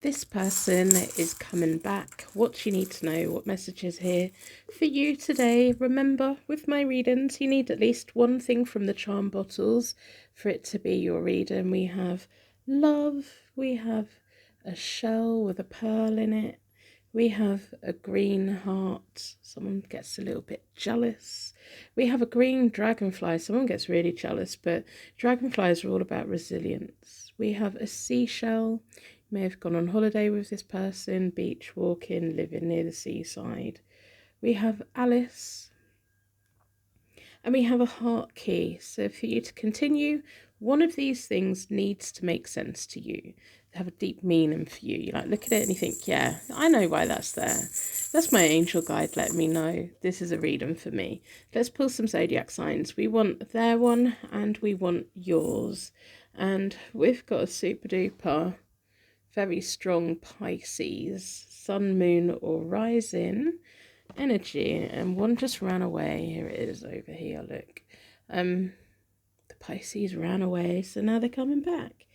This person is coming back. What do you need to know? What message is here for you today? Remember, with my readings, you need at least one thing from the charm bottles for it to be your reading. We have love. We have a shell with a pearl in it. We have a green heart. Someone gets a little bit jealous. We have a green dragonfly. Someone gets really jealous, but dragonflies are all about resilience. We have a seashell. You may have gone on holiday with this person, beach walking, living near the seaside. We have Alice. And we have a heart key. So for you to continue, one of these things needs to make sense to you, have a deep meaning for you. You like look at it and you think, yeah, I know why that's there. That's my angel guide letting me know this is a reading for me. Let's pull some zodiac signs. We want their one and we want yours. And we've got a super duper, very strong Pisces, sun, moon or rising energy, and one just ran away. Here it is over here, look. The Pisces ran away, so now they're coming back.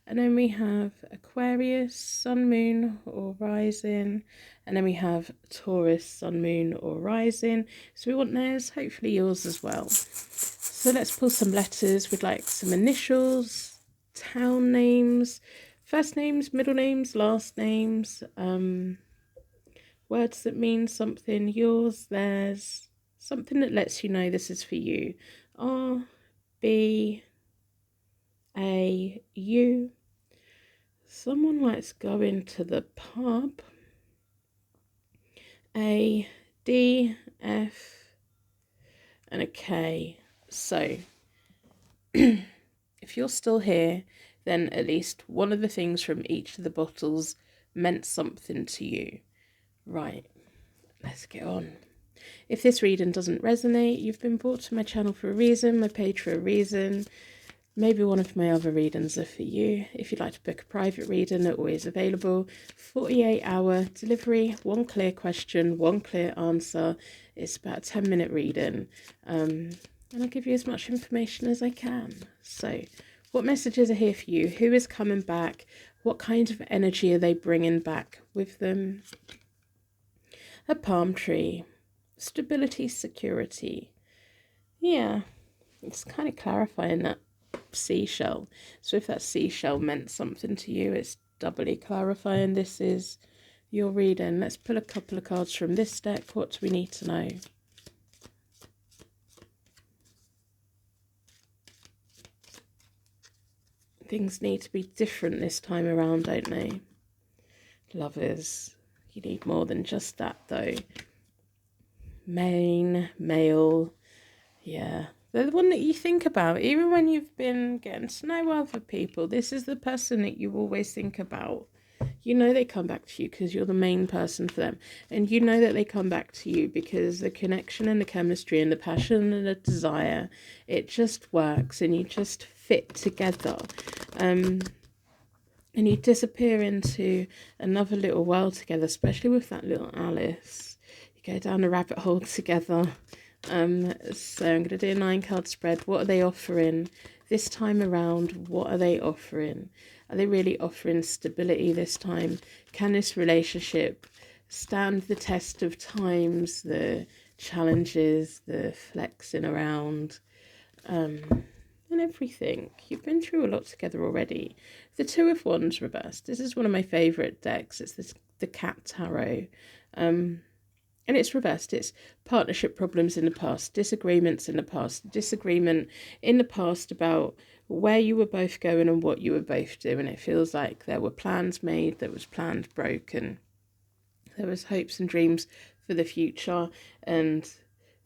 And then we have Aquarius, sun, moon or rising, and then we have Taurus, sun, moon or rising. So we want theirs, hopefully yours as well. So let's pull some letters. We'd like some initials, town names, first names, middle names, last names, words that mean something, yours, theirs, something that lets you know this is for you. R, B, A, U. Someone likes going to the pub. A, D, F, and a K. So, if you're still here, then at least one of the things from each of the bottles meant something to you. Right, let's get on. If this reading doesn't resonate, you've been brought to my channel for a reason, my page for a reason. Maybe one of my other readings are for you. If you'd like to book a private reading, they're always available. 48-hour delivery, one clear question, one clear answer. It's about a 10-minute reading. And I'll give you as much information as I can. So, what messages are here for you? Who is coming back? What kind of energy are they bringing back with them? A palm tree. Stability, security. Yeah, it's kind of clarifying that seashell. So if that seashell meant something to you, it's doubly clarifying this is your reading. Let's pull a couple of cards from this deck. What do we need to know? Things need to be different this time around, don't they? Lovers, you need more than just that though. Male, yeah. They're the one that you think about, even when you've been getting to know other people. This is the person that you always think about. You know they come back to you because you're the main person for them. And you know that they come back to you because the connection and the chemistry and the passion and the desire, it just works and you just fit together. And you disappear into another little world together, especially with that little Alice. You go down a rabbit hole together. So I'm going to do a 9-card spread. What are they offering this time around? What are they offering? Are they really offering stability this time? Can this relationship stand the test of times, the challenges, the flexing around, and everything? You've been through a lot together already. The Two of Wands reversed. This is one of my favourite decks. It's the Cat Tarot. And it's reversed. It's partnership problems in the past, disagreements in the past, disagreement in the past about where you were both going and what you were both doing. It feels like there were plans made, there was plans broken, there was hopes and dreams for the future, and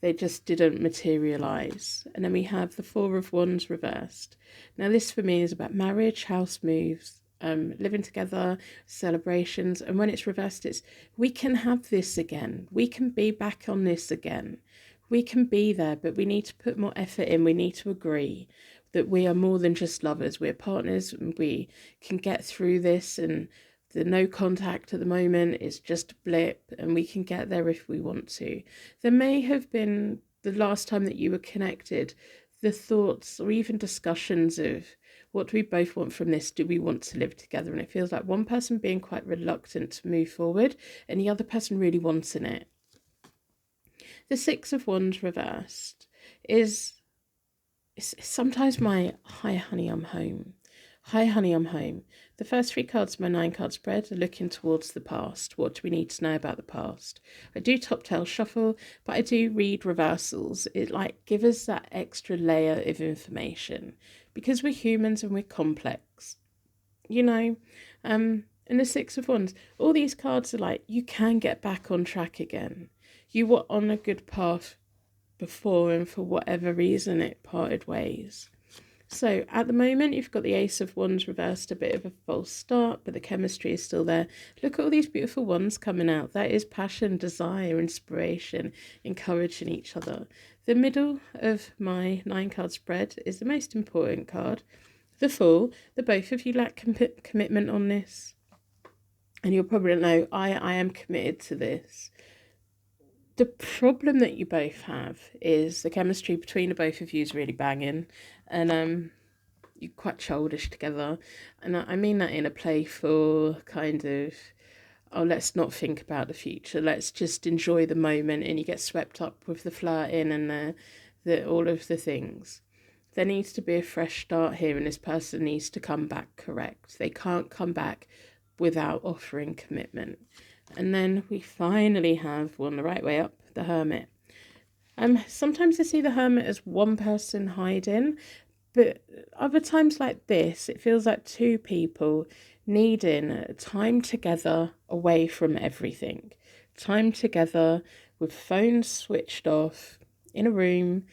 they just didn't materialise. And then we have the Four of Wands reversed. Now this for me is about marriage, house moves, living together, celebrations. And when it's reversed, it's we can have this again. We can be back on this again. We can be there, but we need to put more effort in. We need to agree that we are more than just lovers. We're partners and we can get through this, and the no contact at the moment is just a blip and we can get there if we want to. There may have been the last time that you were connected, the thoughts or even discussions of What do we both want from this? Do we want to live together? And it feels like one person being quite reluctant to move forward and the other person really wanting it. The Six of Wands reversed is sometimes my hi honey, I'm home. Hi honey, I'm home. The first 3 cards of my 9 card spread are looking towards the past. What do we need to know about the past? I do top tail shuffle, but I do read reversals. It like gives us that extra layer of information because we're humans and we're complex. You know, and the Six of Wands, all these cards are like, you can get back on track again. You were on a good path before and for whatever reason it parted ways. So at the moment you've got the Ace of Wands reversed, a bit of a false start, but the chemistry is still there. Look at all these beautiful wands coming out. That is passion, desire, inspiration, encouraging each other. The middle of my 9 card spread is the most important card, the Fool. The both of you lack commitment on this, and you'll probably know I am committed to this. The problem that you both have is the chemistry between the both of you is really banging, and you're quite childish together. And I mean that in a playful kind of, oh, let's not think about the future, let's just enjoy the moment, and you get swept up with the flirting and the all of the things. There needs to be a fresh start here, and this person needs to come back correct. They can't come back without offering commitment. And then we finally have one the right way up, the Hermit. Sometimes I see the Hermit as one person hiding, but other times like this, it feels like 2 people needing time together away from everything. Time together with phones switched off, in a room,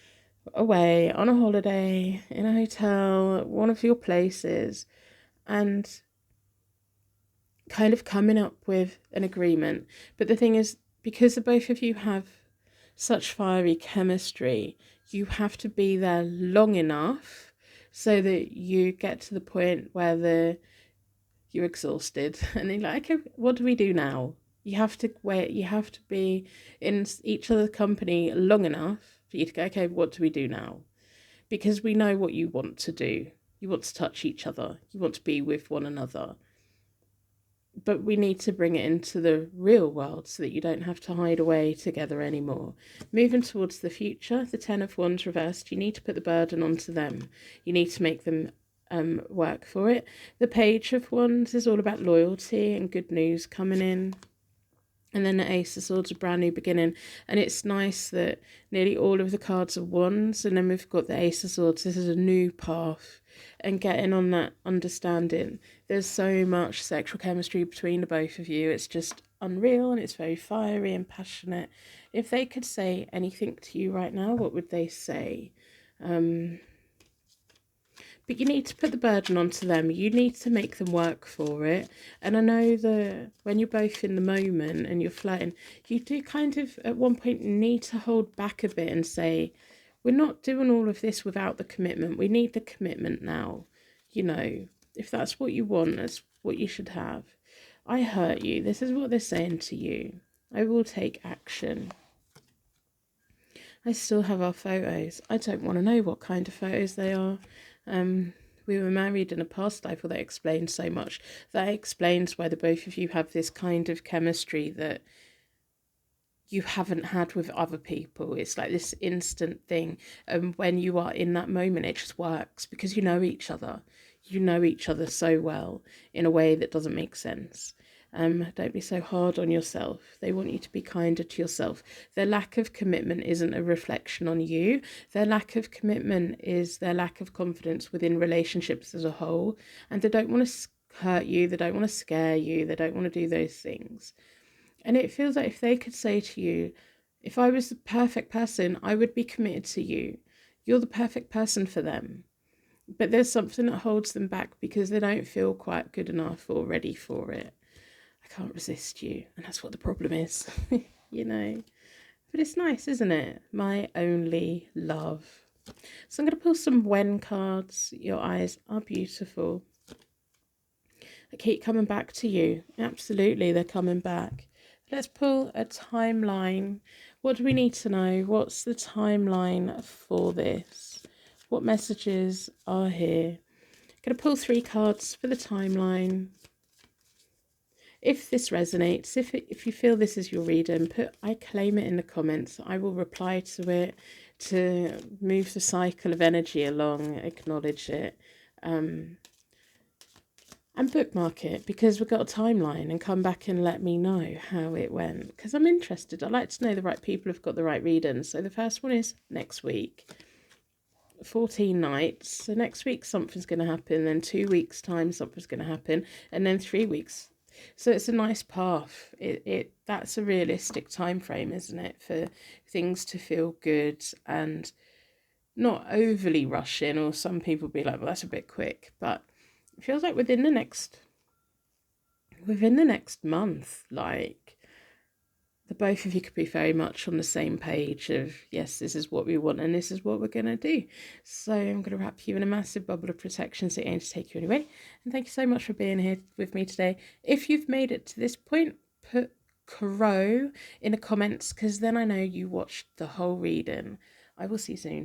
away, on a holiday, in a hotel, one of your places, and kind of coming up with an agreement. But the thing is, because the both of you have such fiery chemistry, you have to be there long enough so that you get to the point where you're exhausted and you're like, okay, what do we do now? You have to wait, you have to be in each other's company long enough for you to go, okay, what do we do now? Because we know what you want to do. You want to touch each other. You want to be with one another. But we need to bring it into the real world so that you don't have to hide away together anymore. Moving towards the future, the Ten of Wands reversed, you need to put the burden onto them. You need to make them work for it. The Page of Wands is all about loyalty and good news coming in. And then the Ace of Swords, a brand new beginning. And it's nice that nearly all of the cards are wands. And then we've got the Ace of Swords. This is a new path. And getting on that understanding. There's so much sexual chemistry between the both of you. It's just unreal, and it's very fiery and passionate. If they could say anything to you right now, what would they say? But you need to put the burden onto them. You need to make them work for it. And I know that when you're both in the moment and you're flirting, you do kind of at one point need to hold back a bit and say, we're not doing all of this without the commitment. We need the commitment now. You know, if that's what you want, that's what you should have. I hurt you. This is what they're saying to you. I will take action. I still have our photos. I don't want to know what kind of photos they are. We were married in a past life. Well, that explains so much. That explains why the both of you have this kind of chemistry that you haven't had with other people. It's like this instant thing. And when you are in that moment, it just works because you know each other. You know each other so well in a way that doesn't make sense. Don't be so hard on yourself. They want you to be kinder to yourself. Their lack of commitment isn't a reflection on you. Their lack of commitment is their lack of confidence within relationships as a whole. And they don't want to hurt you. They don't want to scare you. They don't want to do those things. And it feels like if they could say to you, if I was the perfect person, I would be committed to you. You're the perfect person for them. But there's something that holds them back because they don't feel quite good enough or ready for it. I can't resist you. And that's what the problem is, you know. But it's nice, isn't it? My only love. So I'm going to pull some when cards. Your eyes are beautiful. I keep coming back to you. Absolutely, they're coming back. Let's pull a timeline. What do we need to know? What's the timeline for this? What messages are here? Going to pull 3 cards for the timeline. If this resonates, if you feel this is your reading, I claim it in the comments. I will reply to it to move the cycle of energy along, acknowledge it, and bookmark it, because we've got a timeline, and come back and let me know how it went, because I'm interested. I like to know the right people have got the right readings. So the first one is next week, 14 nights. So next week something's going to happen, then 2 weeks time something's going to happen, and then 3 weeks. So it's a nice path. That's a realistic time frame, isn't it, for things to feel good and not overly rushing. Or some people be like, well, that's a bit quick, but it feels like within the next month, like the both of you could be very much on the same page of, yes, this is what we want and this is what we're going to do. So I'm going to wrap you in a massive bubble of protection so aim to take you anyway. And thank you so much for being here with me today. If you've made it to this point, put crow in the comments, because then I know you watched the whole reading. I will see you soon.